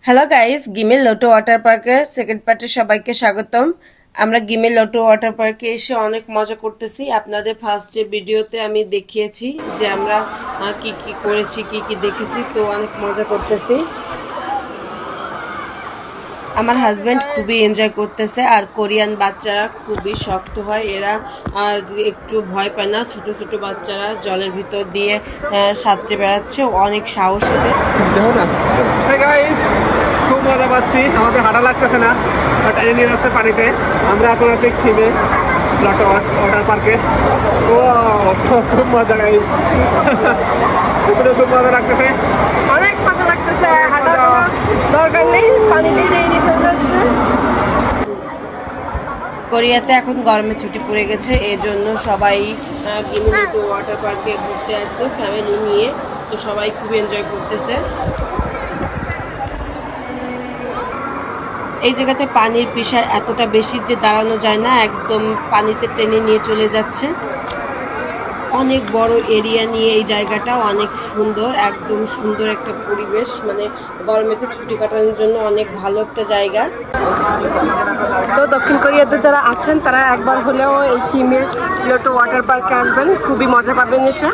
Hello guys, গিমের lotto water পার্কের second পার্টে সবাইকে স্বাগতম। আমরা গিমের লোটো ওয়াটার পার্কে এসে অনেক মজা করতেছি। আপনাদের ফার্স্ট যে ভিডিওতে আমি দেখিয়েছি যে আমরা কি কি করেছি, কি কি দেখেছি, তো অনেক মজা করতেছি। আমার হাজবেন্ড খুবই এনজয় করতেছে, আর কোরিয়ান বাচ্চারা খুবই শক্ত হয়, এরা একটু ভয় পায় না। ছোট ছোট বাচ্চারা জলের ভিতর দিয়ে সাঁতরে বেড়াচ্ছে, অনেক সাহস ওদের। খুব মজা পাচ্ছি, আমাদের হাঁটা লাগতেছে না, টাইনে নিয়ে যাচ্ছে পানিতে। আমরা এখন আছি খিমে লোটো ওয়াটার পার্কে। ও খুব মজা, গাইস খুব মজা লাগতেছে, অনেক মজা লাগতেছে। হাঁটার কোনো দরকার নেই, পানিতে নিতে যাচ্ছে। কোরিয়াতে এখন গরমের ছুটি পড়ে গেছে, এজন্য সবাই গিমের লোটো ওয়াটার পার্কে ঘুরতে আসছে ফ্যামিলি নিয়ে। তো সবাই খুব এনজয় করতেছে। এই জায়গাতে পানির প্রেশার এতটা বেশি যে দাঁড়ানো যায় না, একদম পানিতে টেনে নিয়ে চলে যাচ্ছে। অনেক বড় এরিয়া নিয়ে এই জায়গাটা, অনেক সুন্দর, একদম সুন্দর একটা পরিবেশ। মানে গরমেতে ছুটি কাটানোর জন্য অনেক ভালো একটা জায়গা। তো দক্ষিণ কোরিয়াতে যারা আছেন তারা একবার হলেও এই গিমের লোটো ওয়াটার পার্কে আসবেন, খুবই মজা পাবেন এসে।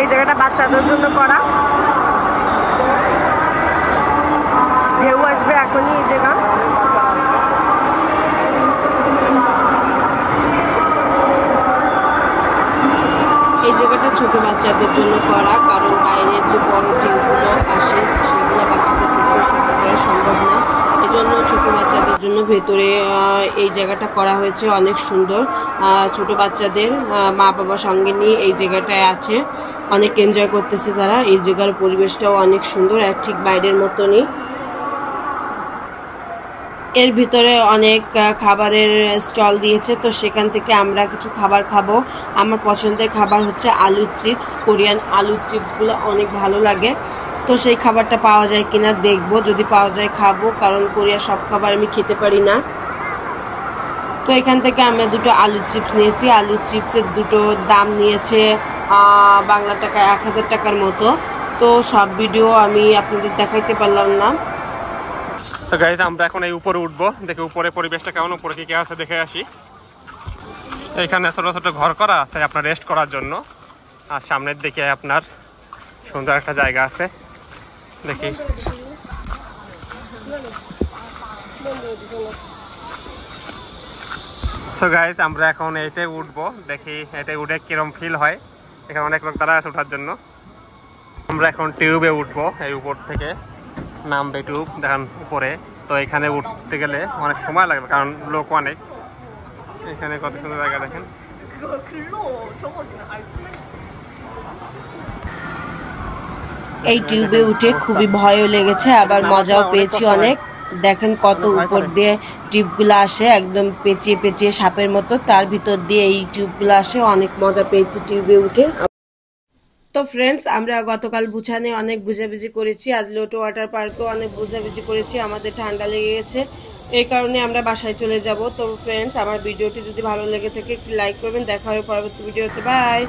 এই জায়গাটা বাচ্চাদের জন্য করা। ঢেউ আসবে এখনই এই জায়গা। এই জায়গাটা ছোট বাচ্চাদের জন্য করা, কারণ বাইরের যে বড় ঢেউগুলো আসে সেগুলো বাচ্চাদের পক্ষে সহ্য করা সম্ভব না। এজন্য ছোট বাচ্চাদের জন্য ভেতরে এই জায়গাটা করা হয়েছে, অনেক সুন্দর। ছোট বাচ্চাদের মা বাবা সঙ্গে নিয়ে এই জায়গাটায় আছে, অনেক এনজয় করতেছে তারা। এই জায়গার পরিবেশটাও অনেক সুন্দর, ঠিক বাইরের মতনই। এর ভিতরে অনেক খাবারের স্টল দিয়েছে, তো সেখান থেকে আমরা কিছু খাবার খাবো। আমার পছন্দের খাবার হচ্ছে আলু চিপস। কোরিয়ান আলু চিপসগুলো অনেক ভালো লাগে। তো সেই খাবারটা পাওয়া যায় কিনা দেখবো, যদি পাওয়া যায় খাবো, কারণ কোরিয়ার সব খাবার আমি খেতে পারি না। তো এখান থেকে আমরা দুটো আলু চিপস নিয়েছি। আলু চিপসের দুটো দাম নিয়েছে বাংলা টাকা 1000 টাকার মতো। তো সব ভিডিও আমি আপনাদের দেখাইতে পারলাম না। তো গাইস, আমরা এখন এই উপরে উঠবো, দেখে উপরে পরিবেশটা কেমন, উপরে কি আছে দেখে আসি। এখানে ছোট ছোট ঘর করা আছে আপনার রেস্ট করার জন্য, আর সামনের দিকে আপনার সুন্দর একটা জায়গা আছে, দেখি। তো গাইস, আমরা এখন এইটাই উঠবো, দেখি এটাই উঠে কিরম ফিল হয়। এখানে অনেক লোক দাঁড়া আছে ওঠার জন্য। আমরা এখন টিউবে উঠবো, এই উপর থেকে নামবে টিউব, দেখেন উপরে। তো এখানে উঠতে গেলে অনেক সময় লাগবে, কারণ লোক অনেক। এখানে কত সুন্দর জায়গা দেখেন। এই টিউবে উঠে খুবই ভয়ও লেগেছে, আবার মজাও পেয়েছি অনেক। দেখেন কত উপর দিয়ে টিউবগুলো আসে, একদম পেঁচিয়ে পেঁচিয়ে সাপের মতো, তার ভিতর দিয়ে এই টিউবগুলো আসে। অনেক মজা পেয়েছি টিউবে উঠে। তো ফ্রেন্ডস, আমরা গতকাল বুছানে অনেক বুঝাবুঝি করেছি, আজ লোটো ওয়াটার পার্কেও অনেক বুঝাবুঝি করেছি। আমাদের ঠান্ডা লেগে গেছে, এই কারণে আমরা বাসায় চলে যাব। তো ফ্রেন্ডস, আমার ভিডিওটি যদি ভালো লেগে থাকে একটি লাইক করবেন। দেখা হবে পরবর্তী ভিডিওতে। বাই।